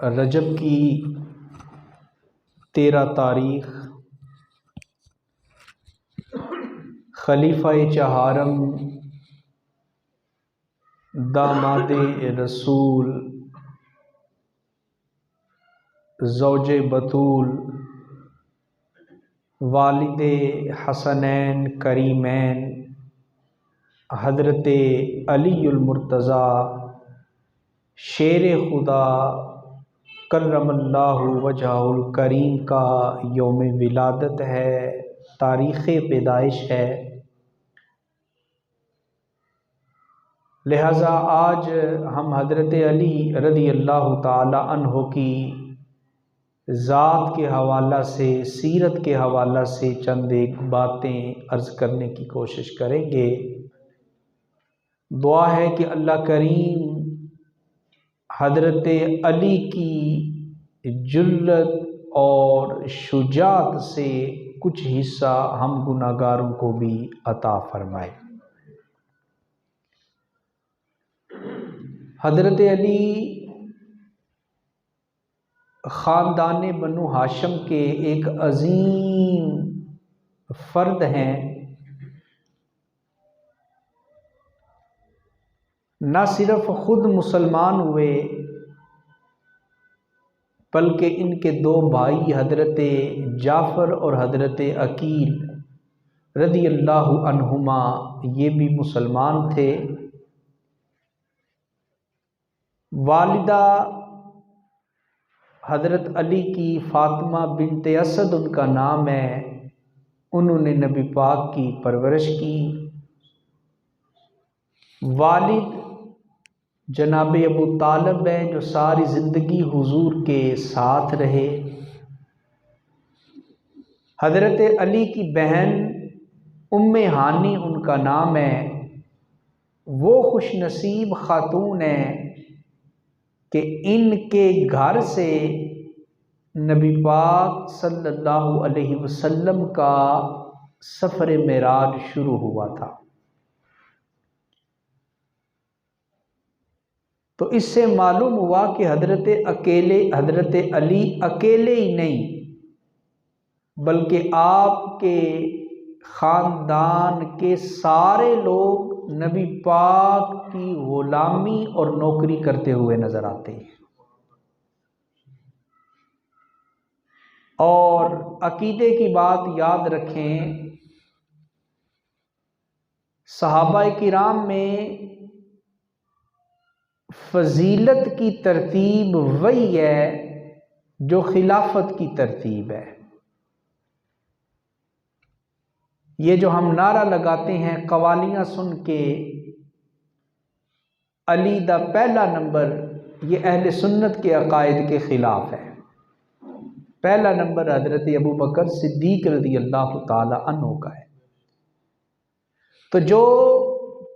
رجب کی 13 تاریخ خلیفہ چہارم داماد رسول زوج بطول والد حسنین کریمین حضرت علی المرتضیٰ شیر خدا کرم اللہ وجہہ الکریم کا یوم ولادت ہے، تاریخ پیدائش ہے۔ لہٰذا آج ہم حضرت علی رضی اللہ تعالی عنہ کی ذات کے حوالہ سے، سیرت کے حوالہ سے چند ایک باتیں عرض کرنے کی کوشش کریں گے۔ دعا ہے کہ اللہ کریم حضرت علی کی جرأت اور شجاعت سے کچھ حصہ ہم گناہگاروں کو بھی عطا فرمائے۔ حضرت علی خاندان بنو ہاشم کے ایک عظیم فرد ہیں۔ نہ صرف خود مسلمان ہوئے بلکہ ان کے دو بھائی حضرت جعفر اور حضرت عقیل رضی اللہ عنہما یہ بھی مسلمان تھے۔ والدہ حضرت علی کی فاطمہ بنت اسد ان کا نام ہے، انہوں نے نبی پاک کی پرورش کی۔ والد جناب ابو طالب ہیں جو ساری زندگی حضور کے ساتھ رہے۔ حضرت علی کی بہن ام ہانی ان کا نام ہے، وہ خوش نصیب خاتون ہیں کہ ان کے گھر سے نبی پاک صلی اللہ علیہ وسلم کا سفر معراج شروع ہوا تھا۔ تو اس سے معلوم ہوا کہ حضرت علی اکیلے ہی نہیں بلکہ آپ کے خاندان کے سارے لوگ نبی پاک کی غلامی اور نوکری کرتے ہوئے نظر آتے ہیں۔ اور عقیدے کی بات یاد رکھیں، صحابہ کرام میں فضیلت کی ترتیب وہی ہے جو خلافت کی ترتیب ہے۔ یہ جو ہم نعرہ لگاتے ہیں قوالیاں سن کے علی دا پہلا نمبر، یہ اہل سنت کے عقائد کے خلاف ہے۔ پہلا نمبر حضرت ابو بکر صدیق رضی اللہ تعالی عنہ کا ہے۔ تو جو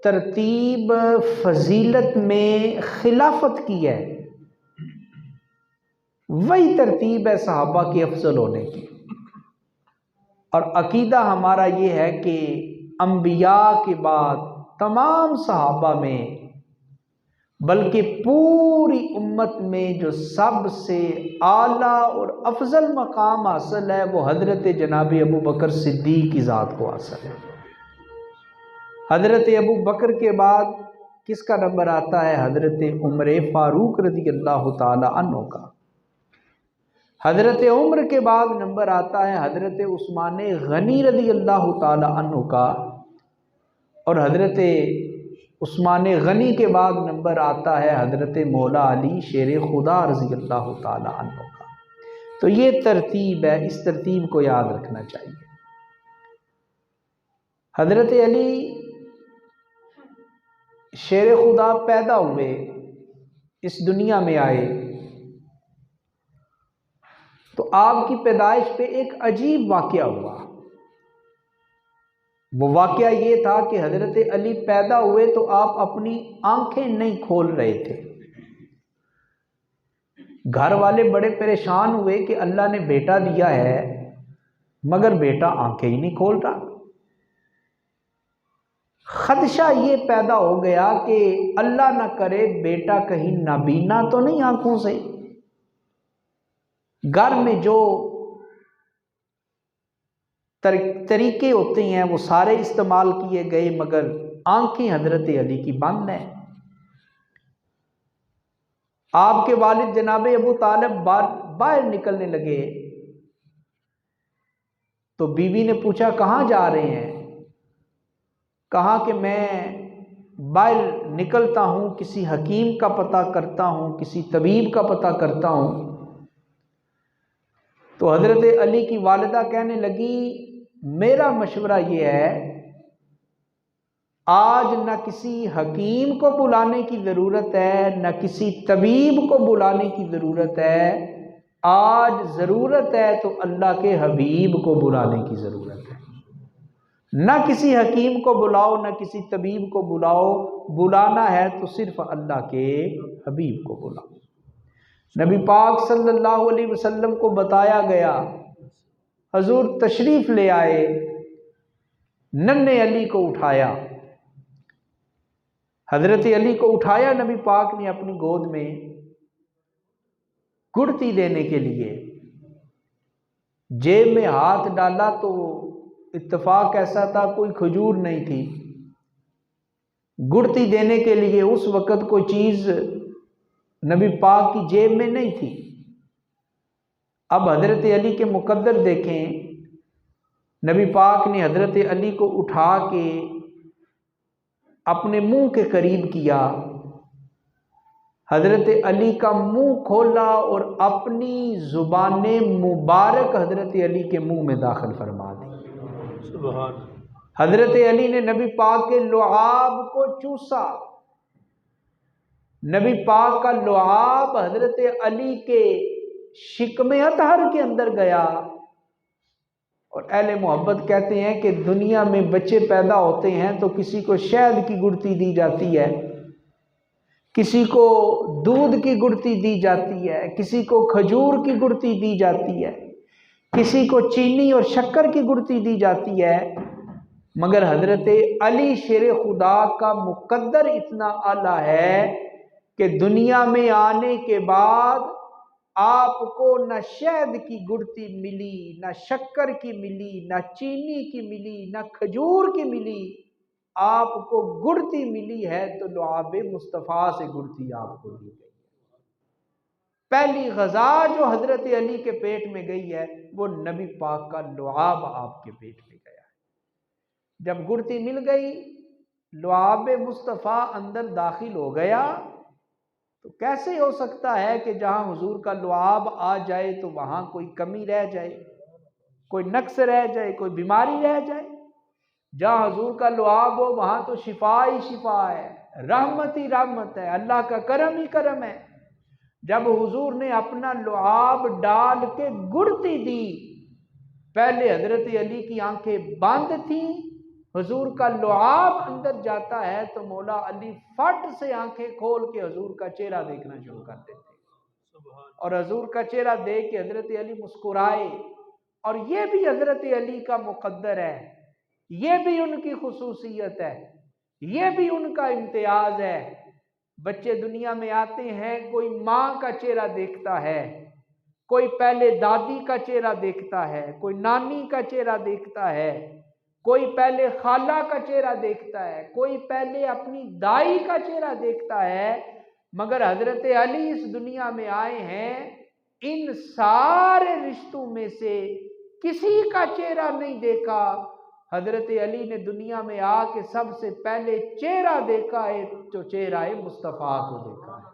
ترتیب فضیلت میں خلافت کی ہے وہی ترتیب ہے صحابہ کے افضل ہونے کی۔ اور عقیدہ ہمارا یہ ہے کہ انبیاء کے بعد تمام صحابہ میں بلکہ پوری امت میں جو سب سے اعلیٰ اور افضل مقام حاصل ہے وہ حضرت جناب ابو بکر صدیق کی ذات کو حاصل ہے۔ حضرت ابو بکر کے بعد کس کا نمبر آتا ہے؟ حضرت عمر فاروق رضی اللہ تعالی عنہ کا۔ حضرت عمر کے بعد نمبر آتا ہے حضرت عثمان غنی رضی اللہ تعالی عنہ کا، اور حضرت عثمان غنی کے بعد نمبر آتا ہے حضرت مولا علی شیر خدا رضی اللہ تعالی عنہ کا۔ تو یہ ترتیب ہے، اس ترتیب کو یاد رکھنا چاہیے۔ حضرت علی شیر خدا پیدا ہوئے، اس دنیا میں آئے، تو آپ کی پیدائش پہ ایک عجیب واقعہ ہوا۔ وہ واقعہ یہ تھا کہ حضرت علی پیدا ہوئے تو آپ اپنی آنکھیں نہیں کھول رہے تھے۔ گھر والے بڑے پریشان ہوئے کہ اللہ نے بیٹا دیا ہے مگر بیٹا آنکھیں ہی نہیں کھول رہا۔ خدشہ یہ پیدا ہو گیا کہ اللہ نہ کرے بیٹا کہیں نابینا تو نہیں آنکھوں سے۔ گھر میں جو طریقے ہوتے ہیں وہ سارے استعمال کیے گئے، مگر آنکھیں حضرت علی کی بند ہیں۔ آپ کے والد جناب ابو طالب باہر نکلنے لگے تو بیوی نے پوچھا کہاں جا رہے ہیں؟ کہا کہ میں باہر نکلتا ہوں، کسی حکیم کا پتہ کرتا ہوں، کسی طبیب کا پتہ کرتا ہوں۔ تو حضرت علی کی والدہ کہنے لگی میرا مشورہ یہ ہے، آج نہ کسی حکیم کو بلانے کی ضرورت ہے، نہ کسی طبیب کو بلانے کی ضرورت ہے، آج ضرورت ہے تو اللہ کے حبیب کو بلانے کی ضرورت ہے۔ نہ کسی حکیم کو بلاؤ، نہ کسی طبیب کو بلاؤ، بلانا ہے تو صرف اللہ کے حبیب کو بلاؤ۔ نبی پاک صلی اللہ علیہ وسلم کو بتایا گیا، حضور تشریف لے آئے، ننھے علی کو اٹھایا، حضرت علی کو اٹھایا نبی پاک نے اپنی گود میں گڑتی دینے کے لیے، جیب میں ہاتھ ڈالا تو اتفاق ایسا تھا کوئی کھجور نہیں تھی۔ گڑتی دینے کے لیے اس وقت کوئی چیز نبی پاک کی جیب میں نہیں تھی۔ اب حضرت علی کے مقدر دیکھیں، نبی پاک نے حضرت علی کو اٹھا کے اپنے منہ کے قریب کیا، حضرت علی کا منہ کھولا اور اپنی زبان مبارک حضرت علی کے منہ میں داخل فرما دی۔ سبحان۔ حضرت علی نے نبی پاک کے لعاب کو چوسا، نبی پاک کا لعاب حضرت علی کے شکم اطہر کے اندر گیا۔ اور اہل محبت کہتے ہیں کہ دنیا میں بچے پیدا ہوتے ہیں تو کسی کو شہد کی گڑتی دی جاتی ہے، کسی کو دودھ کی گڑتی دی جاتی ہے، کسی کو کھجور کی گڑتی دی جاتی ہے، کسی کو چینی اور شکر کی گڑتی دی جاتی ہے، مگر حضرت علی شیر خدا کا مقدر اتنا اعلیٰ ہے کہ دنیا میں آنے کے بعد آپ کو نہ شہد کی گڑتی ملی، نہ شکر کی ملی، نہ چینی کی ملی، نہ کھجور کی ملی، آپ کو گڑتی ملی ہے تو لعاب مصطفیٰ سے گڑتی آپ کو دی گئی۔ پہلی غذا جو حضرت علی کے پیٹ میں گئی ہے وہ نبی پاک کا لعاب آپ کے پیٹ میں گیا ہے۔ جب گڑتی مل گئی، لعاب مصطفیٰ اندر داخل ہو گیا، تو کیسے ہو سکتا ہے کہ جہاں حضور کا لعاب آ جائے تو وہاں کوئی کمی رہ جائے، کوئی نقص رہ جائے، کوئی بیماری رہ جائے؟ جہاں حضور کا لعاب ہو وہاں تو شفا ہی شفا ہے، رحمت ہی رحمت ہے، اللہ کا کرم ہی کرم ہے۔ جب حضور نے اپنا لعاب ڈال کے گڑتی دی، پہلے حضرت علی کی آنکھیں بند تھیں، حضور کا لعاب اندر جاتا ہے تو مولا علی فٹ سے آنکھیں کھول کے حضور کا چہرہ دیکھنا شروع کر دیتے، اور حضور کا چہرہ دیکھ کے حضرت علی مسکرائے۔ اور یہ بھی حضرت علی کا مقدر ہے، یہ بھی ان کی خصوصیت ہے، یہ بھی ان کا امتیاز ہے۔ بچے دنیا میں آتے ہیں، کوئی ماں کا چہرہ دیکھتا ہے، کوئی پہلے دادی کا چہرہ دیکھتا ہے، کوئی نانی کا چہرہ دیکھتا ہے، کوئی پہلے خالہ کا چہرہ دیکھتا ہے، کوئی پہلے اپنی دائی کا چہرہ دیکھتا ہے، مگر حضرت علی اس دنیا میں آئے ہیں، ان سارے رشتوں میں سے کسی کا چہرہ نہیں دیکھا۔ حضرت علی نے دنیا میں آ کے سب سے پہلے چہرہ دیکھا ہے تو چہرہ مصطفیٰ کو دیکھا ہے۔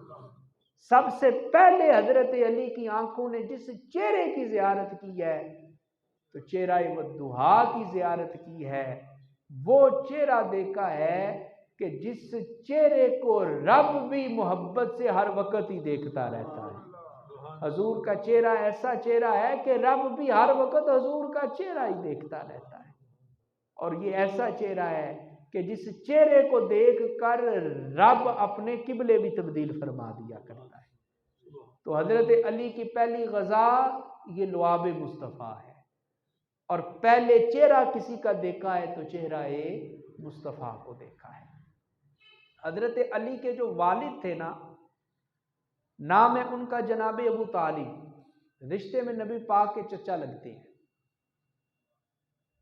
سب سے پہلے حضرت علی کی آنکھوں نے جس چہرے کی زیارت کی ہے تو چہرہ والضحیٰ کی زیارت کی ہے، وہ چہرہ دیکھا ہے کہ جس چہرے کو رب بھی محبت سے ہر وقت ہی دیکھتا رہتا ہے۔ حضور کا چہرہ ایسا چہرہ ہے کہ رب بھی ہر وقت حضور کا چہرہ ہی دیکھتا رہتا ہے، اور یہ ایسا چہرہ ہے کہ جس چہرے کو دیکھ کر رب اپنے قبلے بھی تبدیل فرما دیا کرتا ہے۔ تو حضرت علی کی پہلی غذا یہ لعاب مصطفیٰ ہے، اور پہلے چہرہ کسی کا دیکھا ہے تو چہرہ مصطفیٰ کو دیکھا ہے۔ حضرت علی کے جو والد تھے نا، نام ہے ان کا جناب ابو طالب، رشتے میں نبی پاک کے چچا لگتے ہیں.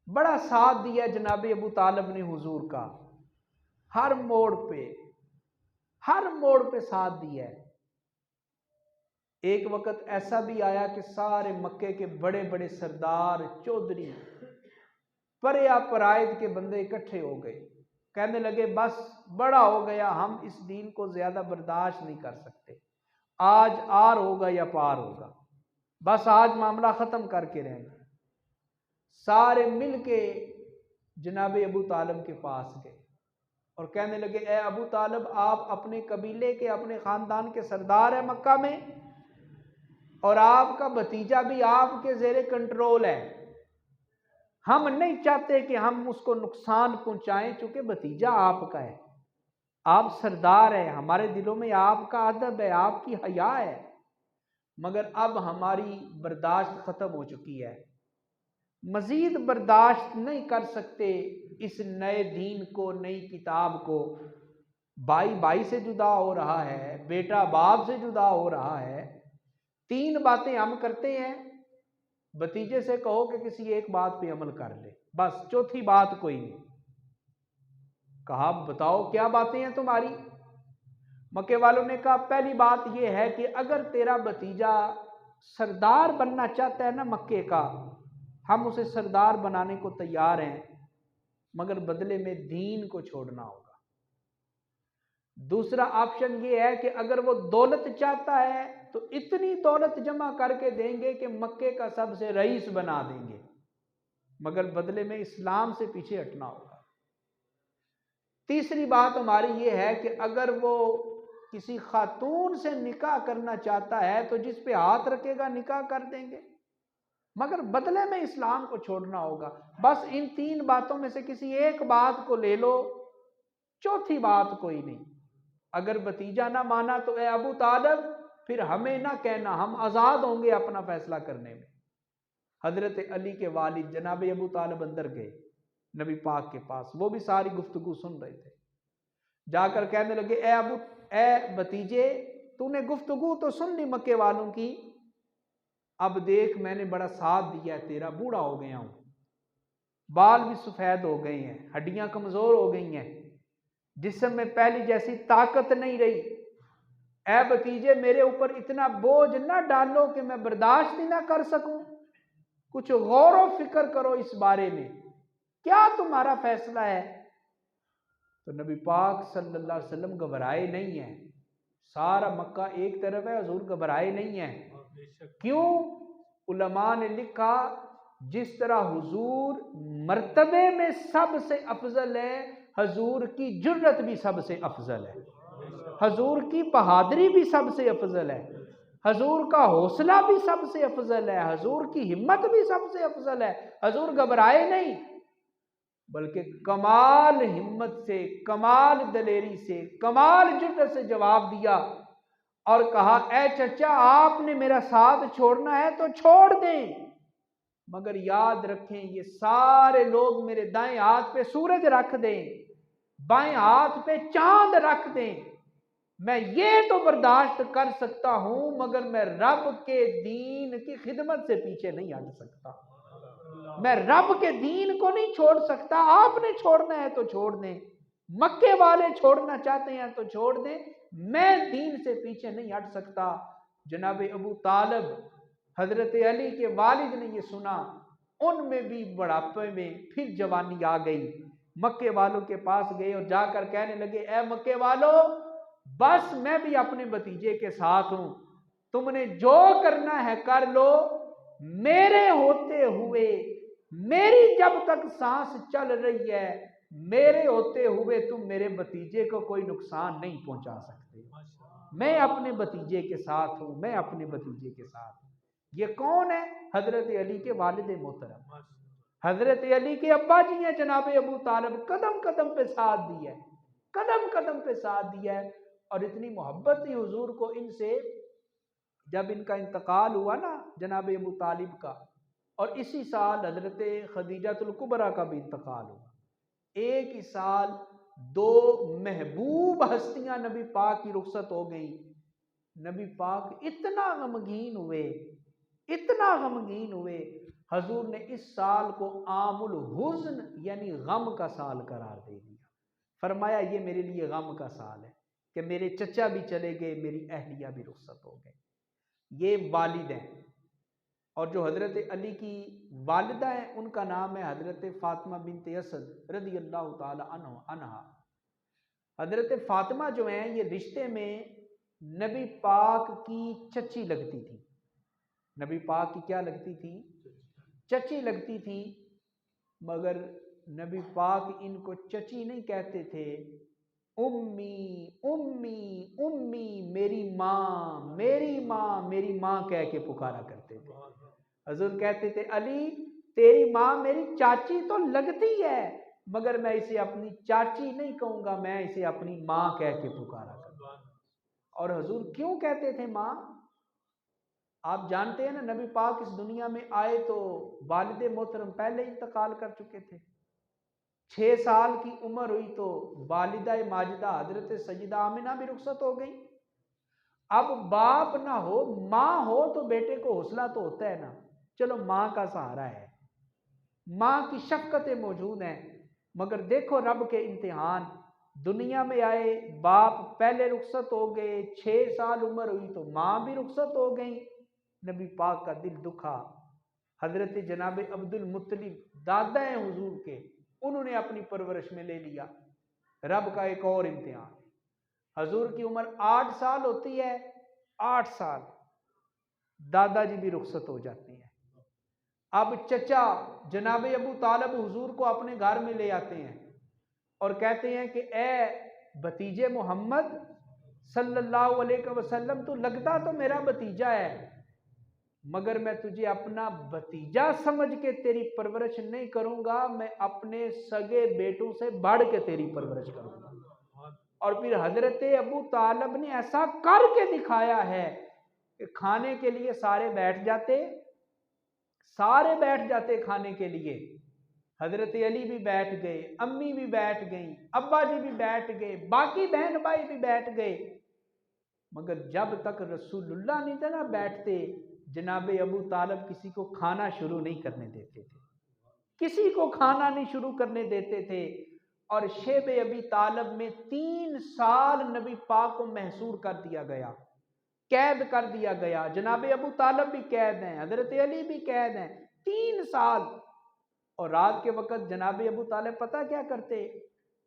بڑا ساتھ دیا جناب ابو طالب نے حضور کا، ہر موڑ پہ ساتھ دیا ہے. ایک وقت ایسا بھی آیا کہ سارے مکے کے بڑے بڑے سردار، چودھری، پریا پرائد کے بندے اکٹھے ہو گئے، کہنے لگے بس بڑا ہو گیا، ہم اس دین کو زیادہ برداشت نہیں کر سکتے، آج آر ہوگا یا پار ہوگا، بس آج معاملہ ختم کر کے رہیں گے. سارے مل کے جناب ابو طالب کے پاس گئے اور کہنے لگے اے ابو طالب، آپ اپنے قبیلے کے، اپنے خاندان کے سردار ہیں مکہ میں، اور آپ کا بھتیجا بھی آپ کے زیر کنٹرول ہے. ہم نہیں چاہتے کہ ہم اس کو نقصان پہنچائیں، چونکہ بھتیجا آپ کا ہے، آپ سردار ہیں، ہمارے دلوں میں آپ کا ادب ہے، آپ کی حیا ہے، مگر اب ہماری برداشت ختم ہو چکی ہے، مزید برداشت نہیں کر سکتے اس نئے دین کو، نئی کتاب کو. بھائی بھائی سے جدا ہو رہا ہے، بیٹا باپ سے جدا ہو رہا ہے، 3 باتیں ہم کرتے ہیں، بھتیجے سے کہو کہ کسی ایک بات پہ عمل کر لے، بس چوتھی بات کوئی نہیں. کہا بتاؤ کیا باتیں ہیں تمہاری؟ مکے والوں نے کہا پہلی بات یہ ہے کہ اگر تیرا بھتیجا سردار بننا چاہتا ہے نا مکے کا، ہم اسے سردار بنانے کو تیار ہیں، مگر بدلے میں دین کو چھوڑنا ہوگا. دوسرا آپشن یہ ہے کہ اگر وہ دولت چاہتا ہے تو اتنی دولت جمع کر کے دیں گے کہ مکے کا سب سے رئیس بنا دیں گے، مگر بدلے میں اسلام سے پیچھے ہٹنا ہوگا. تیسری بات ہماری یہ ہے کہ اگر وہ کسی خاتون سے نکاح کرنا چاہتا ہے تو جس پہ ہاتھ رکھے گا نکاح کر دیں گے، مگر بدلے میں اسلام کو چھوڑنا ہوگا. بس ان 3 باتوں میں سے کسی ایک بات کو لے لو، چوتھی بات کوئی نہیں. اگر بھتیجا نہ مانا تو اے ابو طالب پھر ہمیں نہ کہنا، ہم آزاد ہوں گے اپنا فیصلہ کرنے میں. حضرت علی کے والد جناب ابو طالب اندر گئے نبی پاک کے پاس، وہ بھی ساری گفتگو سن رہے تھے. جا کر کہنے لگے اے بھتیجے، تو نے گفتگو تو سن لی مکے والوں کی، اب دیکھ میں نے بڑا ساتھ دیا ہے تیرا، بوڑھا ہو گیا ہوں، بال بھی سفید ہو گئے ہیں، ہڈیاں کمزور ہو گئی ہیں، جسم میں پہلی جیسی طاقت نہیں رہی. اے بھتیجے میرے اوپر اتنا بوجھ نہ ڈالو کہ میں برداشت ہی نہ کر سکوں، کچھ غور و فکر کرو اس بارے میں، کیا تمہارا فیصلہ ہے؟ تو نبی پاک صلی اللہ علیہ وسلم گھبرائے نہیں ہیں، سارا مکہ ایک طرف ہے، حضور گھبرائے نہیں ہیں. کیوں؟ علماء نے لکھا جس طرح حضور مرتبے میں سب سے افضل ہے، حضور کی جرت بھی سب سے افضل ہے، حضور کی بہادری بھی سب سے افضل ہے، حضور کا حوصلہ بھی سب سے افضل ہے، حضور کی ہمت بھی سب سے افضل ہے. حضور گھبرائے نہیں، بلکہ کمال ہمت سے، کمال دلیری سے، کمال جرت سے جواب دیا اور کہا اے چچا، آپ نے میرا ساتھ چھوڑنا ہے تو چھوڑ دیں، مگر یاد رکھیں یہ سارے لوگ میرے دائیں ہاتھ پہ سورج رکھ دیں، بائیں ہاتھ پہ چاند رکھ دیں، میں یہ تو برداشت کر سکتا ہوں، مگر میں رب کے دین کی خدمت سے پیچھے نہیں ہٹ سکتا، میں رب کے دین کو نہیں چھوڑ سکتا. آپ نے چھوڑنا ہے تو چھوڑ دیں، مکے والے چھوڑنا چاہتے ہیں تو چھوڑ دیں، میں دین سے پیچھے نہیں ہٹ سکتا. جناب ابو طالب حضرت علی کے والد نے یہ سنا، ان میں بھی بڑھاپے میں پھر جوانی آ گئی، مکے والوں کے پاس گئے اور جا کر کہنے لگے اے مکے والوں، بس میں بھی اپنے بھتیجے کے ساتھ ہوں، تم نے جو کرنا ہے کر لو، میرے ہوتے ہوئے، میری جب تک سانس چل رہی ہے، میرے ہوتے ہوئے تم میرے بھتیجے کو کوئی نقصان نہیں پہنچا سکتے، میں اپنے بھتیجے کے ساتھ ہوں، میں اپنے بھتیجے کے ساتھ ہوں. یہ کون ہے؟ حضرت علی کے والد محترم، حضرت علی کے ابا جی ہیں جناب ابو طالب. قدم قدم پہ ساتھ دیا ہے، قدم قدم پہ ساتھ دیا ہے، اور اتنی محبت تھی حضور کو ان سے. جب ان کا انتقال ہوا نا جناب ابو طالب کا، اور اسی سال حضرت خدیجہ الکبریٰ کا بھی انتقال ہوا، ایک ہی سال 2 محبوب ہستیاں نبی پاک کی رخصت ہو گئی. نبی پاک اتنا غمگین ہوئے، اتنا غمگین ہوئے، حضور نے اس سال کو عام الحزن یعنی غم کا سال قرار دے دیا۔ فرمایا یہ میرے لیے غم کا سال ہے کہ میرے چچا بھی چلے گئے، میری اہلیہ بھی رخصت ہو گئے۔ یہ والد ہیں، اور جو حضرت علی کی والدہ ہیں ان کا نام ہے حضرت فاطمہ بنت اسد رضی اللہ تعالی عنہا۔ حضرت فاطمہ جو ہیں یہ رشتے میں نبی پاک کی چچی لگتی تھی۔ نبی پاک کی کیا لگتی تھی؟ چچی لگتی تھی، مگر نبی پاک ان کو چچی نہیں کہتے تھے، امی امی امی، میری ماں میری ماں میری ماں کہہ کے پکارا کرتے تھے۔ حضور کہتے تھے علی تیری ماں میری چاچی تو لگتی ہے، مگر میں اسے اپنی چاچی نہیں کہوں گا، میں اسے اپنی ماں کہہ کے پکارا کروں۔ اور حضور کیوں کہتے تھے ماں؟ آپ جانتے ہیں نا نبی پاک اس دنیا میں آئے تو والد محترم پہلے انتقال کر چکے تھے۔ 6 سال کی عمر ہوئی تو والدہ ماجدہ حضرت سیدہ آمنہ بھی رخصت ہو گئی۔ اب باپ نہ ہو ماں ہو تو بیٹے کو حوصلہ تو ہوتا ہے نا، چلو ماں کا سہارا ہے، ماں کی شفقتیں موجود ہیں۔ مگر دیکھو رب کے امتحان، دنیا میں آئے باپ پہلے رخصت ہو گئے، 6 سال عمر ہوئی تو ماں بھی رخصت ہو گئی۔ نبی پاک کا دل دکھا۔ حضرت جناب عبد المطلب دادا ہیں حضور کے، انہوں نے اپنی پرورش میں لے لیا۔ رب کا ایک اور امتحان، حضور کی عمر 8 سال ہوتی ہے، 8 سال دادا جی بھی رخصت ہو جاتے ہیں۔ اب چچا جناب ابو طالب حضور کو اپنے گھر میں لے آتے ہیں اور کہتے ہیں کہ اے بھتیجے محمد صلی اللہ علیہ وسلم، تو لگتا تو میرا بھتیجا ہے، مگر میں تجھے اپنا بھتیجا سمجھ کے تیری پرورش نہیں کروں گا، میں اپنے سگے بیٹوں سے بڑھ کے تیری پرورش کروں گا۔ اور پھر حضرت ابو طالب نے ایسا کر کے دکھایا ہے کہ کھانے کے لیے سارے بیٹھ جاتے کھانے کے لیے۔ حضرت علی بھی بیٹھ گئے، امی بھی بیٹھ گئیں، ابا جی بھی بیٹھ گئے، باقی بہن بھائی بھی بیٹھ گئے، مگر جب تک رسول اللہ نہیں تھے نا بیٹھتے، جناب ابو طالب کسی کو کھانا شروع نہیں کرنے دیتے تھے، کسی کو کھانا نہیں شروع کرنے دیتے تھے۔ اور شیب ابی طالب میں 3 سال نبی پاک کو محصور کر دیا گیا، قید کر دیا گیا۔ جناب ابو طالب بھی قید ہیں، حضرت علی بھی قید ہیں، 3 سال۔ اور رات کے وقت جناب ابو طالب پتہ کیا کرتے؟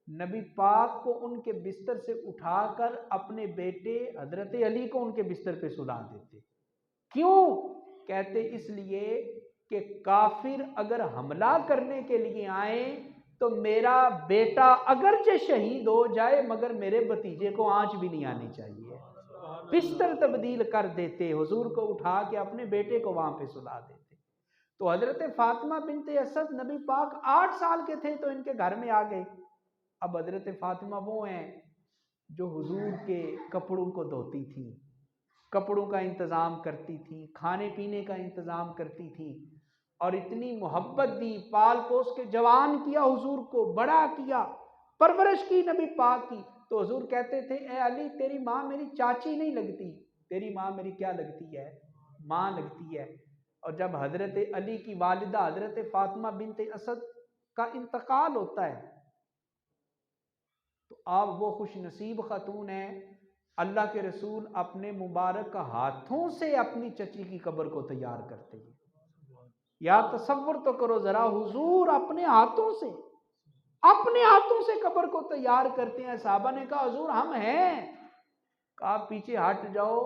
نبی پاک کو ان کے بستر سے اٹھا کر اپنے بیٹے حضرت علی کو ان کے بستر پہ سلا دیتے۔ کیوں؟ کہتے اس لیے کہ کافر اگر حملہ کرنے کے لیے آئیں تو میرا بیٹا اگرچہ شہید ہو جائے مگر میرے بھتیجے کو آنچ بھی نہیں آنی چاہیے۔ بستر تبدیل کر دیتے، حضور کو اٹھا کے اپنے بیٹے کو وہاں پہ سلا دیتے۔ تو حضرت فاطمہ بنت اسد نبی پاک 8 سال کے تھے تو ان کے گھر میں آ گئے۔ اب حضرت فاطمہ وہ ہیں جو حضور کے کپڑوں کو دھوتی تھی، کپڑوں کا انتظام کرتی تھی، کھانے پینے کا انتظام کرتی تھی، اور اتنی محبت دی، پال پوس کے جوان کیا، حضور کو بڑا کیا، پرورش کی نبی پاک کی۔ تو حضور کہتے تھے اے علی تیری ماں میری چاچی نہیں لگتی، تیری ماں میری کیا لگتی ہے؟ ماں لگتی ہے۔ اور جب حضرت علی کی والدہ حضرت فاطمہ بنت اسد کا انتقال ہوتا ہے تو آپ وہ خوش نصیب خاتون ہیں، اللہ کے رسول اپنے مبارک ہاتھوں سے اپنی چچی کی قبر کو تیار کرتے ہیں۔ یا تصور تو کرو ذرا، حضور اپنے ہاتھوں سے قبر کو تیار کرتے ہیں۔ صحابہ نے کہا حضور ہم ہیں، کہا پیچھے ہٹ جاؤ،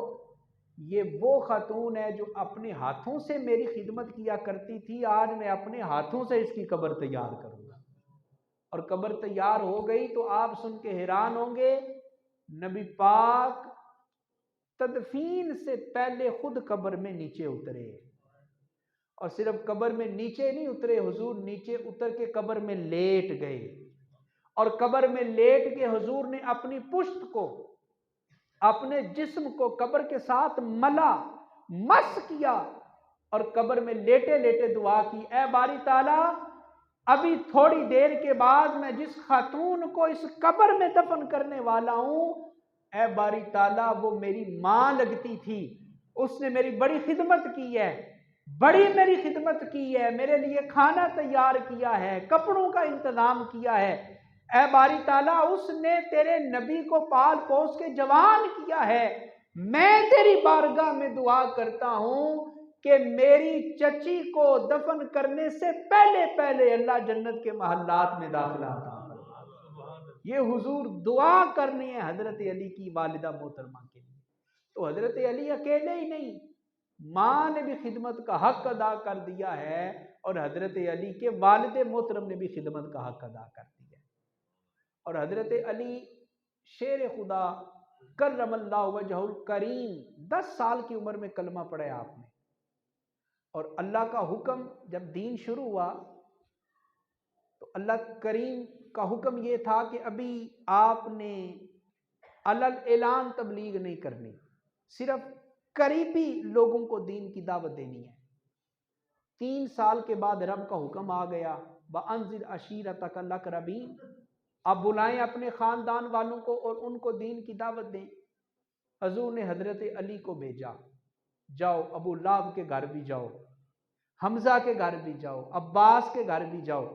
یہ وہ خاتون ہے جو اپنے ہاتھوں سے میری خدمت کیا کرتی تھی، آج میں اپنے ہاتھوں سے اس کی قبر تیار کروں گا۔ اور قبر تیار ہو گئی تو آپ سن کے حیران ہوں گے، نبی پاک تدفین سے پہلے خود قبر میں نیچے اترے، اور صرف قبر میں نیچے نہیں اترے، حضور نیچے اتر کے قبر میں لیٹ گئے، اور قبر میں لیٹ کے حضور نے اپنی پشت کو، اپنے جسم کو قبر کے ساتھ مس کیا، اور قبر میں لیٹے لیٹے دعا کی، اے باری تعالیٰ ابھی تھوڑی دیر کے بعد میں جس خاتون کو اس قبر میں دفن کرنے والا ہوں، اے باری تعالیٰ وہ میری ماں لگتی تھی، اس نے میری بڑی خدمت کی ہے، بڑی میری خدمت کی ہے، میرے لیے کھانا تیار کیا ہے، کپڑوں کا انتظام کیا ہے۔ اے باری تعالیٰ، اس نے تیرے نبی کو پال پوس کے جوان کیا ہے۔ میں تیری بارگاہ میں دعا کرتا ہوں کہ میری چچی کو دفن کرنے سے پہلے پہلے اللہ جنت کے محلات میں داخلہ عطا فرما۔ یہ حضور دعا کرنی ہے حضرت علی کی والدہ محترمہ کے لیے۔ تو حضرت علی اکیلے ہی نہیں، ماں نے بھی خدمت کا حق ادا کر دیا ہے، اور حضرت علی کے والد محترم نے بھی خدمت کا حق ادا کر دیا ہے۔ اور حضرت علی شیر خدا کرم اللہ وجہ الکریم 10 سال کی عمر میں کلمہ پڑھے آپ نے، اور اللہ کا حکم جب دین شروع ہوا تو اللہ کریم کا حکم یہ تھا کہ ابھی آپ نے علل اعلان تبلیغ نہیں کرنی، صرف قریبی لوگوں کو دین کی دعوت دینی ہے۔ 3 سال کے بعد رب کا حکم آ گیا، وَأَنذِرْ عَشِيرَتَكَ الْأَقْرَبِينَ، اب بلائیں اپنے خاندان والوں کو اور ان کو دین کی دعوت دیں۔ حضور نے حضرت علی کو بھیجا، جاؤ ابو لہب کے گھر بھی جاؤ، حمزہ کے گھر بھی جاؤ، عباس کے گھر بھی جاؤ،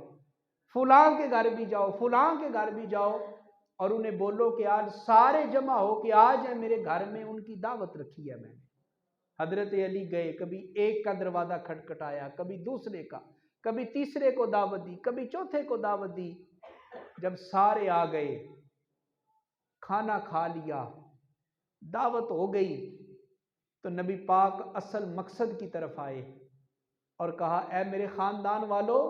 فلاں کے گھر بھی جاؤ، فلاں کے گھر بھی جاؤ، اور انہیں بولو کہ آج سارے جمع ہو کے آ جائیں میرے گھر میں، ان کی دعوت رکھی ہے میں نے۔ حضرت علی گئے، کبھی ایک کا دروازہ کھٹکھٹایا، کبھی دوسرے کا، کبھی تیسرے کو دعوت دی، کبھی چوتھے کو دعوت دی۔ جب سارے آ گئے، کھانا کھا لیا، دعوت ہو گئی، تو نبی پاک اصل مقصد کی طرف آئے اور کہا، اے میرے خاندان والو،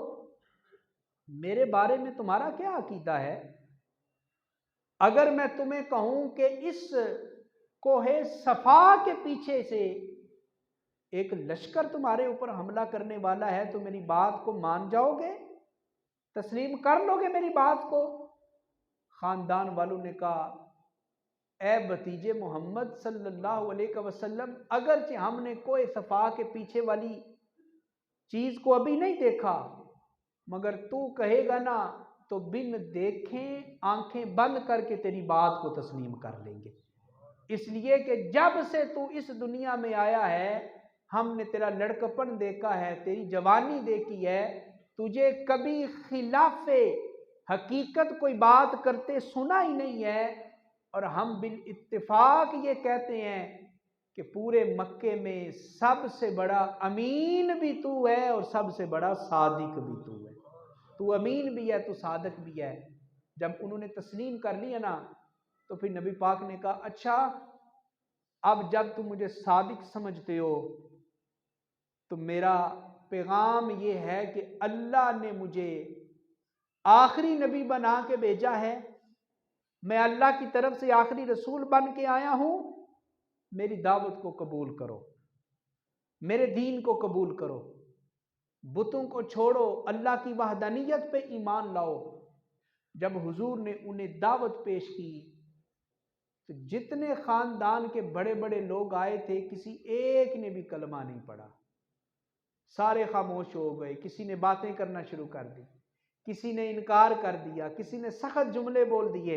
میرے بارے میں تمہارا کیا عقیدہ ہے؟ اگر میں تمہیں کہوں کہ اس کوہ صفا کے پیچھے سے ایک لشکر تمہارے اوپر حملہ کرنے والا ہے تو میری بات کو مان جاؤ گے؟ تسلیم کر لو گے میری بات کو؟ خاندان والوں نے کہا، اے بھتیجے محمد صلی اللہ علیہ وسلم، اگرچہ ہم نے کوہ صفا کے پیچھے والی چیز کو ابھی نہیں دیکھا، مگر تو کہے گا نا تو بن دیکھیں آنکھیں بند کر کے تیری بات کو تسلیم کر لیں گے۔ اس لیے کہ جب سے تو اس دنیا میں آیا ہے، ہم نے تیرا لڑکپن دیکھا ہے، تیری جوانی دیکھی ہے، تجھے کبھی خلاف حقیقت کوئی بات کرتے سنا ہی نہیں ہے، اور ہم بالاتفاق یہ کہتے ہیں کہ پورے مکے میں سب سے بڑا امین بھی تو ہے اور سب سے بڑا صادق بھی تو ہے۔ تو امین بھی ہے، تو صادق بھی ہے۔ جب انہوں نے تسلیم کر لیا نا، تو پھر نبی پاک نے کہا، اچھا اب جب تم مجھے صادق سمجھتے ہو تو میرا پیغام یہ ہے کہ اللہ نے مجھے آخری نبی بنا کے بھیجا ہے، میں اللہ کی طرف سے آخری رسول بن کے آیا ہوں، میری دعوت کو قبول کرو، میرے دین کو قبول کرو، بتوں کو چھوڑو، اللہ کی وحدانیت پہ ایمان لاؤ۔ جب حضور نے انہیں دعوت پیش کی تو جتنے خاندان کے بڑے بڑے لوگ آئے تھے، کسی ایک نے بھی کلمہ نہیں پڑھا، سارے خاموش ہو گئے۔ کسی نے باتیں کرنا شروع کر دی، کسی نے انکار کر دیا، کسی نے سخت جملے بول دیے۔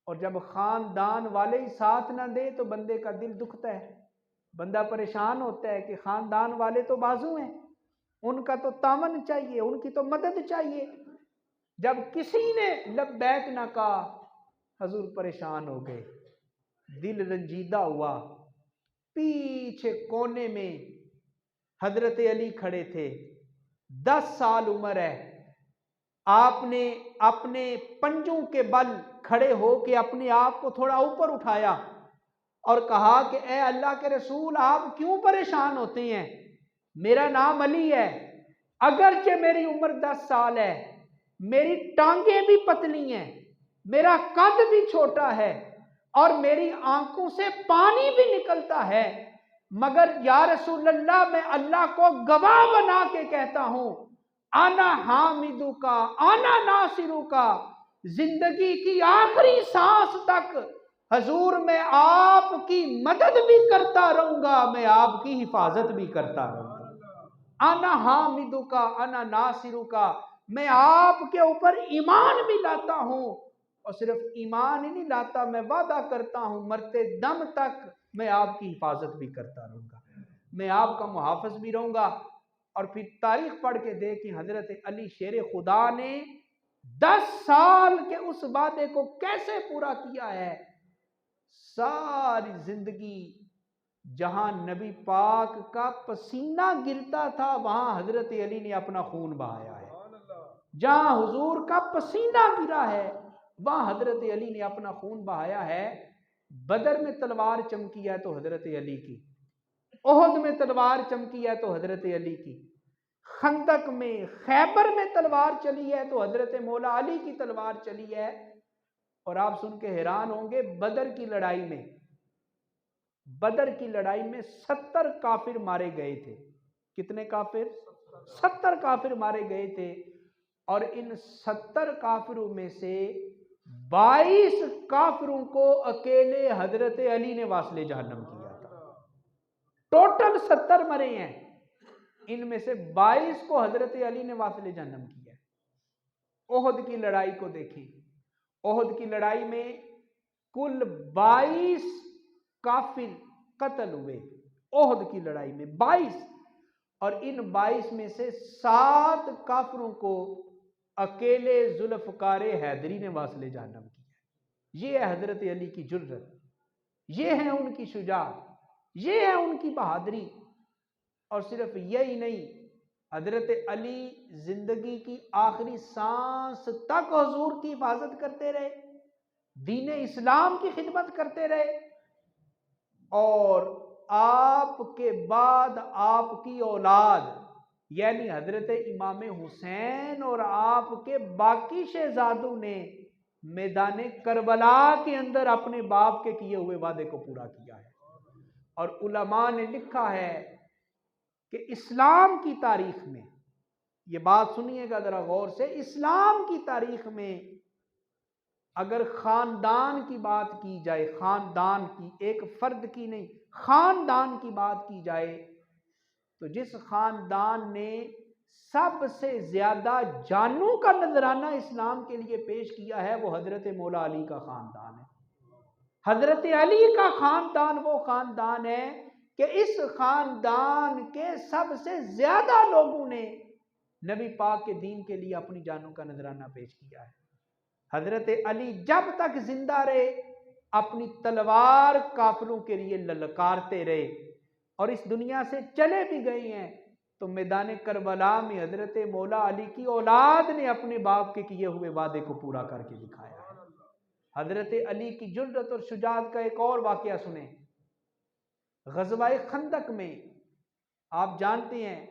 اور جب خاندان والے ہی ساتھ نہ دے تو بندے کا دل دکھتا ہے، بندہ پریشان ہوتا ہے کہ خاندان والے تو بازو ہیں، ان کا تو تعاون چاہیے، ان کی تو مدد چاہیے۔ جب کسی نے لبیک نہ کہا، حضور پریشان ہو گئے، دل رنجیدہ ہوا۔ پیچھے کونے میں حضرت علی کھڑے تھے، 10 سال عمر ہے، آپ نے اپنے پنجوں کے بل کھڑے ہو کے اپنے آپ کو تھوڑا اوپر اٹھایا اور کہا کہ اے اللہ کے رسول، آپ کیوں پریشان ہوتے ہیں؟ میرا نام علی ہے، اگرچہ میری عمر 10 سال ہے، میری ٹانگیں بھی پتلی ہیں، میرا قد بھی چھوٹا ہے، اور میری آنکھوں سے پانی بھی نکلتا ہے، مگر یا رسول اللہ، میں اللہ کو گواہ بنا کے کہتا ہوں، آنا حامدو کا، آنا ناصرو کا، زندگی کی آخری سانس تک حضور میں آپ کی مدد بھی کرتا رہوں گا، میں آپ کی حفاظت بھی کرتا رہوں گا۔ آنا حامدو کا، آنا ناصرو کا، میں آپ کے اوپر ایمان بھی لاتا ہوں، اور صرف ایمان ہی نہیں لاتا، میں وعدہ کرتا ہوں مرتے دم تک میں آپ کی حفاظت بھی کرتا رہوں گا۔ میں آپ کا محافظ بھی رہوں گا۔ اور پھر تاریخ پڑھ کے دیکھیں حضرت علی شیر خدا نے 10 سال کے اس وعدے کو کیسے پورا کیا ہے۔ ساری زندگی جہاں نبی پاک کا پسینہ گرتا تھا وہاں حضرت علی نے اپنا خون بہایا ہے۔ جہاں حضور کا پسینہ گرا ہے وہاں حضرت علی نے اپنا خون بہایا ہے۔ بدر میں تلوار چمکی ہے تو حضرت علی کی، احد میں تلوار چمکی ہے تو حضرت علی کی، خندق میں خیبر میں تلوار چلی ہے تو حضرت مولا علی کی تلوار چلی ہے۔ اور آپ سن کے حیران ہوں گے، بدر کی لڑائی میں 70 کافر مارے گئے تھے۔ کتنے کافر؟ 70 کافر مارے گئے تھے، اور ان 70 کافروں میں سے 22 کافروں کو اکیلے حضرت علی نے واصل جہنم کیا تھا۔ ٹوٹل 70 مرے ہیں، ان میں سے 22 کو حضرت علی نے واصل جہنم کیا ہے۔ احد کی لڑائی کو دیکھیں، احد کی لڑائی میں کل 22 کافر قتل ہوئے، احد کی لڑائی میں 22، اور ان 22 میں سے 7 کافروں کو اکیلے ذوالفقار حیدری نے واصل جہنم کیا۔ یہ ہے حضرت علی کی جرأت، یہ ہے ان کی شجاعت، یہ ہے ان کی بہادری۔ اور صرف یہی نہیں، حضرت علی زندگی کی آخری سانس تک حضور کی حفاظت کرتے رہے، دین اسلام کی خدمت کرتے رہے، اور آپ کے بعد آپ کی اولاد یعنی حضرت امام حسین اور آپ کے باقی شہزادوں نے میدان کربلا کے اندر اپنے باپ کے کیے ہوئے وعدے کو پورا کیا ہے۔ اور علماء نے لکھا ہے کہ اسلام کی تاریخ میں، یہ بات سنیے گا ذرا غور سے، اسلام کی تاریخ میں اگر خاندان کی بات کی جائے، خاندان کی، ایک فرد کی نہیں، خاندان کی بات کی جائے، تو جس خاندان نے سب سے زیادہ جانوں کا نذرانہ اسلام کے لیے پیش کیا ہے وہ حضرت مولا علی کا خاندان ہے۔ حضرت علی کا خاندان وہ خاندان ہے کہ اس خاندان کے سب سے زیادہ لوگوں نے نبی پاک کے دین کے لیے اپنی جانوں کا نذرانہ پیش کیا ہے۔ حضرت علی جب تک زندہ رہے اپنی تلوار کافروں کے لیے للکارتے رہے، اور اس دنیا سے چلے بھی گئے ہیں تو میدان کربلا میں حضرت مولا علی کی اولاد نے اپنے باپ کے کیے ہوئے وعدے کو پورا کر کے دکھایا ہے۔ حضرت علی کی جرأت اور شجاعت کا ایک اور واقعہ سنیں۔ غزوہ خندق میں آپ جانتے ہیں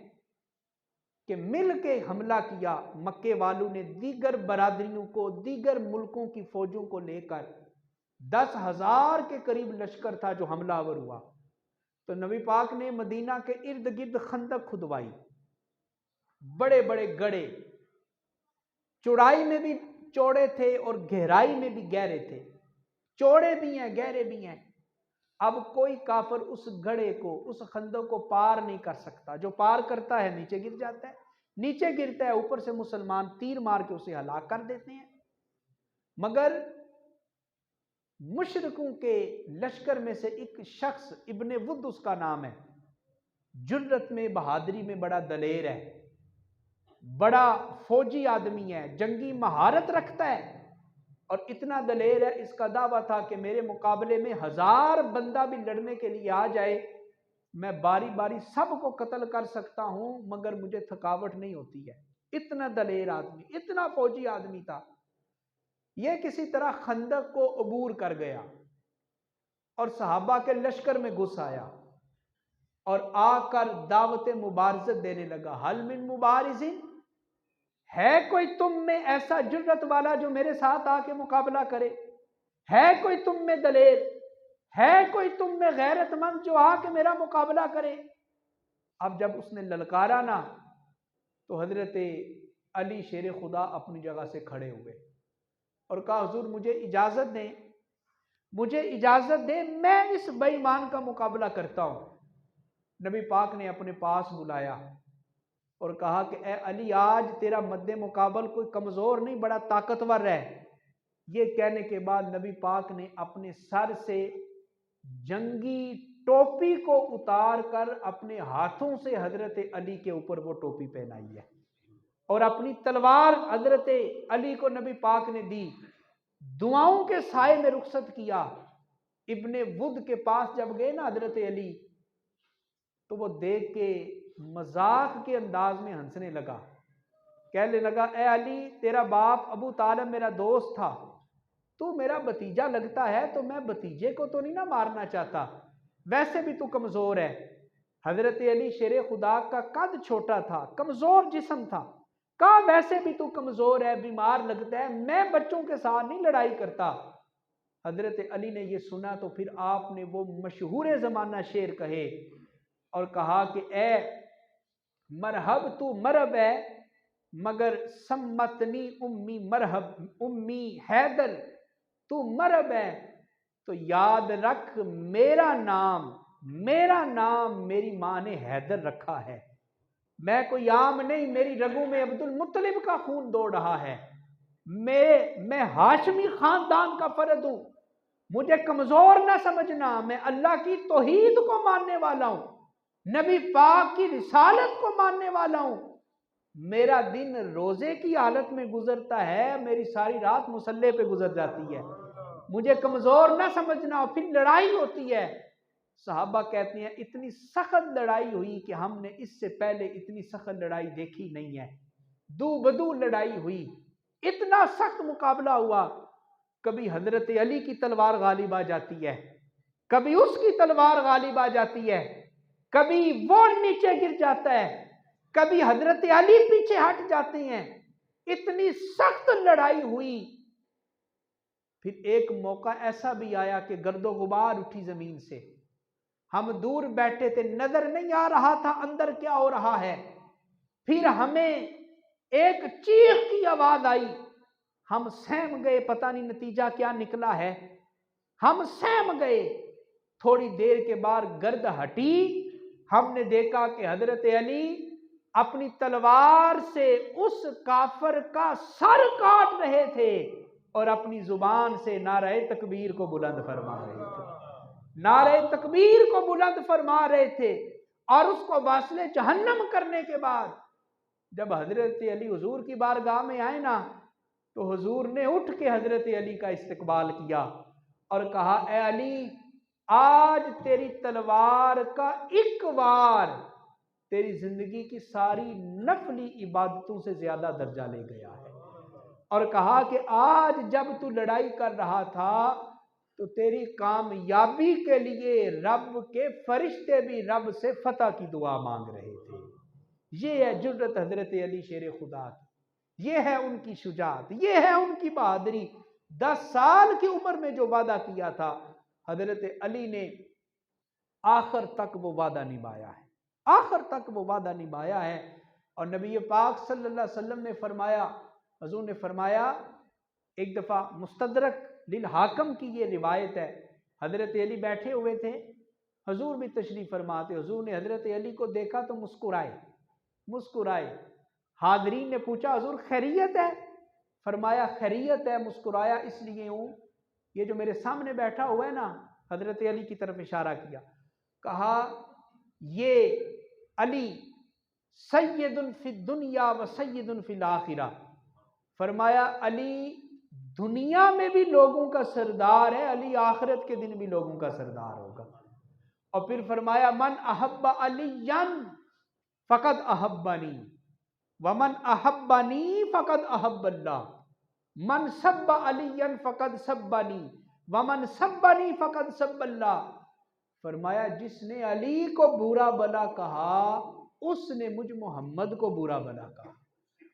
کہ مل کے حملہ کیا، مکے والوں نے دیگر برادریوں کو، دیگر ملکوں کی فوجوں کو لے کر 10,000 کے قریب لشکر تھا جو حملہ آور ہوا، تو نبی پاک نے مدینہ کے ارد گرد خندق کھدوائی، بڑے بڑے گڑھے، چوڑائی میں بھی چوڑے تھے اور گہرائی میں بھی گہرے تھے، چوڑے بھی ہیں گہرے بھی ہیں۔ اب کوئی کافر اس گڑھے کو، اس خندق کو پار نہیں کر سکتا، جو پار کرتا ہے نیچے گر جاتا ہے، نیچے گرتا ہے اوپر سے مسلمان تیر مار کے اسے ہلاک کر دیتے ہیں۔ مگر مشرکوں کے لشکر میں سے ایک شخص، ابن ود اس کا نام ہے، جرأت میں، بہادری میں بڑا دلیر ہے، بڑا فوجی آدمی ہے، جنگی مہارت رکھتا ہے، اور اتنا دلیر ہے، اس کا دعویٰ تھا کہ میرے مقابلے میں 1000 بندہ بھی لڑنے کے لیے آ جائے، میں باری باری سب کو قتل کر سکتا ہوں مگر مجھے تھکاوٹ نہیں ہوتی ہے۔ اتنا دلیر آدمی، اتنا فوجی آدمی تھا۔ یہ کسی طرح خندق کو عبور کر گیا اور صحابہ کے لشکر میں گھس آیا اور آ کر دعوت مبارزت دینے لگا۔ حل من مبارز، ہے کوئی تم میں ایسا جرأت والا جو میرے ساتھ آ کے مقابلہ کرے؟ ہے کوئی تم میں دلیر؟ ہے کوئی تم میں غیرت مند جو آ کے میرا مقابلہ کرے؟ اب جب اس نے للکارا نا تو حضرت علی شیر خدا اپنی جگہ سے کھڑے ہوئے اور کہا حضور مجھے اجازت دیں، مجھے اجازت دیں، میں اس بے ایمان کا مقابلہ کرتا ہوں۔ نبی پاک نے اپنے پاس بلایا اور کہا کہ اے علی، آج تیرا مد مقابل کوئی کمزور نہیں، بڑا طاقتور ہے۔ یہ کہنے کے بعد نبی پاک نے اپنے سر سے جنگی ٹوپی کو اتار کر اپنے ہاتھوں سے حضرت علی کے اوپر وہ ٹوپی پہنائی ہے، اور اپنی تلوار حضرت علی کو نبی پاک نے دی، دعاؤں کے سائے میں رخصت کیا۔ ابن ود کے پاس جب گئے نا حضرت علی، تو وہ دیکھ کے مذاق کے انداز میں ہنسنے لگا، کہنے لگا اے علی، تیرا باپ ابو طالب میرا دوست تھا، تو میرا بھتیجا لگتا ہے، تو میں بھتیجے کو تو نہیں نہ مارنا چاہتا، ویسے بھی تو کمزور ہے۔ حضرت علی شیر خدا کا قد چھوٹا تھا، کمزور جسم تھا، کہا ویسے بھی تو کمزور ہے، بیمار لگتا ہے، میں بچوں کے ساتھ نہیں لڑائی کرتا۔ حضرت علی نے یہ سنا تو پھر آپ نے وہ مشہور زمانہ شعر کہے اور کہا کہ اے مرحب تو مرب ہے مگر سمتنی امی مرحب، امی حیدر تو مرب ہے تو یاد رکھ میرا نام میری ماں نے حیدر رکھا ہے، میں کوئی عام نہیں، میری رگوں میں عبد المطلب کا خون دوڑ رہا ہے، میں ہاشمی خاندان کا فرد ہوں، مجھے کمزور نہ سمجھنا، میں اللہ کی توحید کو ماننے والا ہوں، نبی پاک کی رسالت کو ماننے والا ہوں، میرا دن روزے کی حالت میں گزرتا ہے، میری ساری رات مصلے پہ گزر جاتی ہے، مجھے کمزور نہ سمجھنا، پھر لڑائی ہوتی ہے۔ صحابہ کہتے ہیں اتنی سخت لڑائی ہوئی کہ ہم نے اس سے پہلے اتنی سخت لڑائی دیکھی نہیں ہے، دو بدو لڑائی ہوئی، اتنا سخت مقابلہ ہوا، کبھی حضرت علی کی تلوار غالب آ جاتی ہے، کبھی اس کی تلوار غالب آ جاتی ہے، کبھی وہ نیچے گر جاتا ہے، کبھی حضرت علی پیچھے ہٹ جاتے ہیں، اتنی سخت لڑائی ہوئی۔ پھر ایک موقع ایسا بھی آیا کہ گرد و غبار اٹھی زمین سے، ہم دور بیٹھے تھے، نظر نہیں آ رہا تھا اندر کیا ہو رہا ہے، پھر ہمیں ایک چیخ کی آواز آئی، ہم سہم گئے، پتہ نہیں نتیجہ کیا نکلا ہے، ہم سہم گئے، تھوڑی دیر کے بعد گرد ہٹی، ہم نے دیکھا کہ حضرت علی اپنی تلوار سے اس کافر کا سر کاٹ رہے تھے اور اپنی زبان سے نعرہ تکبیر کو بلند فرما رہے تھے، نعرہ تکبیر کو بلند فرما رہے تھے، اور اس کو واصل جہنم کرنے کے بعد جب حضرت علی حضور کی بارگاہ میں آئے نا، تو حضور نے اٹھ کے حضرت علی کا استقبال کیا اور کہا اے علی، آج تیری تلوار کا ایک وار تیری زندگی کی ساری نفلی عبادتوں سے زیادہ درجہ لے گیا ہے، اور کہا کہ آج جب تو لڑائی کر رہا تھا تو تیری کامیابی کے لیے رب کے فرشتے بھی رب سے فتح کی دعا مانگ رہے تھے۔ یہ ہے جرأت حضرت علی شیر خدا کی، یہ ہے ان کی شجاعت، یہ ہے ان کی بہادری۔ 10 سال کی عمر میں جو وعدہ کیا تھا حضرت علی نے آخر تک وہ وعدہ نبھایا ہے، آخر تک وہ وعدہ نبھایا ہے۔ اور نبی پاک صلی اللہ علیہ وسلم نے فرمایا، حضور نے فرمایا، ایک دفعہ مستدرک للحاکم کی یہ روایت ہے، حضرت علی بیٹھے ہوئے تھے، حضور بھی تشریف فرما تھے، حضور نے حضرت علی کو دیکھا تو مسکرائے، حاضرین نے پوچھا حضور خیریت ہے؟ فرمایا خیریت ہے، مسکرایا اس لیے ہوں، یہ جو میرے سامنے بیٹھا ہوا ہے نا، حضرت علی کی طرف اشارہ کیا، کہا یہ علی سید فی الدنیا و سید فی الآخرہ، فرمایا علی دنیا میں بھی لوگوں کا سردار ہے، علی آخرت کے دن بھی لوگوں کا سردار ہوگا۔ اور پھر فرمایا من احب علی فقد احبنی ومن احبنی فقد احب اللہ، من سب علی فقد سبنی ومن سبنی فقد سب اللہ، فرمایا جس نے علی کو برا بلا کہا اس نے مجھ محمد کو برا بلا کہا،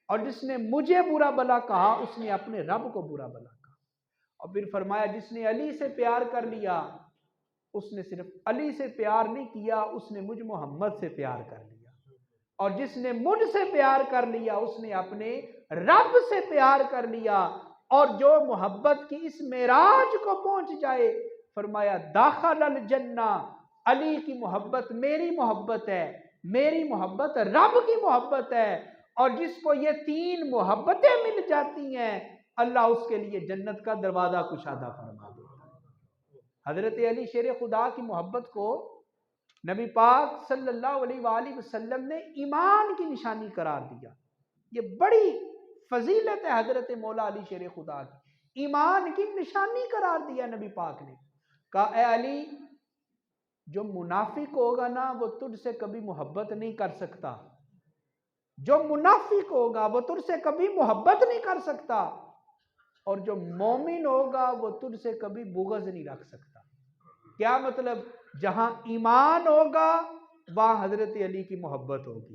اور جس نے مجھے برا بلا کہا اس نے اپنے رب کو برا بلا کہا۔ اور پھر فرمایا جس نے علی سے پیار کر لیا اس نے صرف علی سے پیار نہیں کیا، اس نے مجھ محمد سے پیار کر لیا، اور جس نے مجھ سے پیار کر لیا اس نے اپنے رب سے پیار کر لیا، اور جو محبت کی اس معراج کو پہنچ جائے، فرمایا داخل الجنہ، علی کی محبت میری محبت ہے، میری محبت رب کی محبت ہے، اور جس کو یہ 3 محبتیں مل جاتی ہیں اللہ اس کے لیے جنت کا دروازہ کشادہ فرما دیتا ہے۔ حضرت علی شیر خدا کی محبت کو نبی پاک صلی اللہ علیہ وآلہ وسلم نے ایمان کی نشانی قرار دیا. یہ بڑی فضیلت ہے حضرت مولا علی شیر خدا کی، ایمان کی نشانی قرار دیا نبی پاک نے. کہا اے علی، جو منافق ہوگا نا وہ تجھ سے کبھی محبت نہیں کر سکتا، جو منافق ہوگا وہ تجھ سے کبھی محبت نہیں کر سکتا، اور جو مومن ہوگا وہ تجھ سے کبھی بغض نہیں رکھ سکتا. کیا مطلب؟ جہاں ایمان ہوگا وہاں حضرت علی کی محبت ہوگی،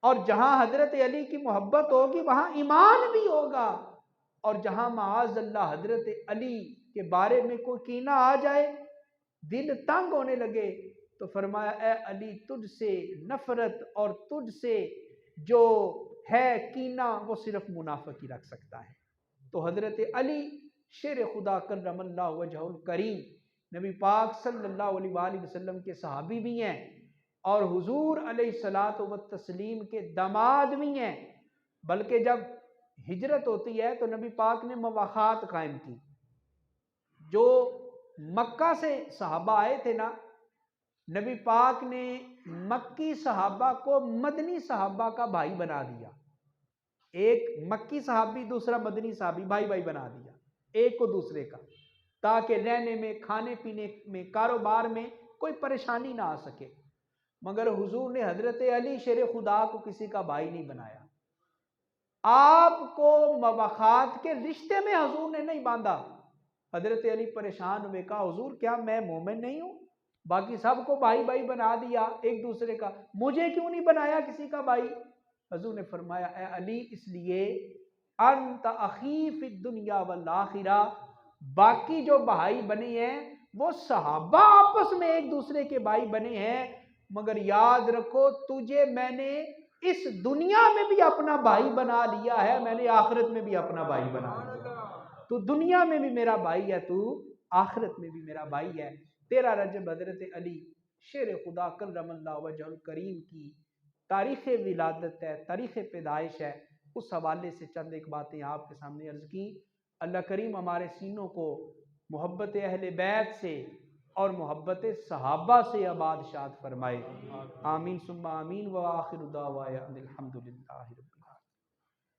اور جہاں حضرت علی کی محبت ہوگی وہاں ایمان بھی ہوگا. اور جہاں معاذ اللہ حضرت علی کے بارے میں کوئی کینہ آ جائے، دل تنگ ہونے لگے، تو فرمایا اے علی، تجھ سے نفرت اور تجھ سے جو ہے کینہ وہ صرف منافق ہی رکھ سکتا ہے. تو حضرت علی شیر خدا کرم اللہ وجہہ الکریم نبی پاک صلی اللہ علیہ وآلہ وسلم کے صحابی بھی ہیں، اور حضور علیہ الصلوۃ والتسلیم کے داماد بھی ہیں. بلکہ جب ہجرت ہوتی ہے تو نبی پاک نے مواخات قائم کی. جو مکہ سے صحابہ آئے تھے نا، نبی پاک نے مکی صحابہ کو مدنی صحابہ کا بھائی بنا دیا. ایک مکی صحابی دوسرا مدنی صحابی بھائی بھائی بنا دیا ایک کو دوسرے کا، تاکہ رہنے میں، کھانے پینے میں، کاروبار میں کوئی پریشانی نہ آ سکے. مگر حضور نے حضرت علی شیر خدا کو کسی کا بھائی نہیں بنایا. آپ کو مواخات کے رشتے میں حضور نے نہیں باندھا. حضرت علی پریشان ہوئے، کہا حضور کیا میں مومن نہیں ہوں؟ باقی سب کو بھائی بھائی بنا دیا ایک دوسرے کا، مجھے کیوں نہیں بنایا کسی کا بھائی؟ حضور نے فرمایا اے علی، اس لیے انت اخی فی الدنیا والآخرہ، باقی جو بھائی بنے ہیں وہ صحابہ آپس میں ایک دوسرے کے بھائی بنے ہیں، مگر یاد رکھو تجھے میں نے اس دنیا میں بھی اپنا بھائی بنا لیا ہے، میں نے آخرت میں بھی اپنا بھائی بنا لیا. تو دنیا میں بھی میرا بھائی ہے، تو آخرت میں بھی میرا بھائی ہے. 13 رجب حضرت علی شیر خدا کرم اللہ وجہ الکریم کی تاریخ ولادت ہے، تاریخ پیدائش ہے. اس حوالے سے چند ایک باتیں آپ کے سامنے عرض کی. اللہ کریم ہمارے سینوں کو محبت اہل بیت سے اور محبت صحابہ سے آباد شاد فرمائے. آمین ثم آمین. وآخر دعوانا الحمدللہ رب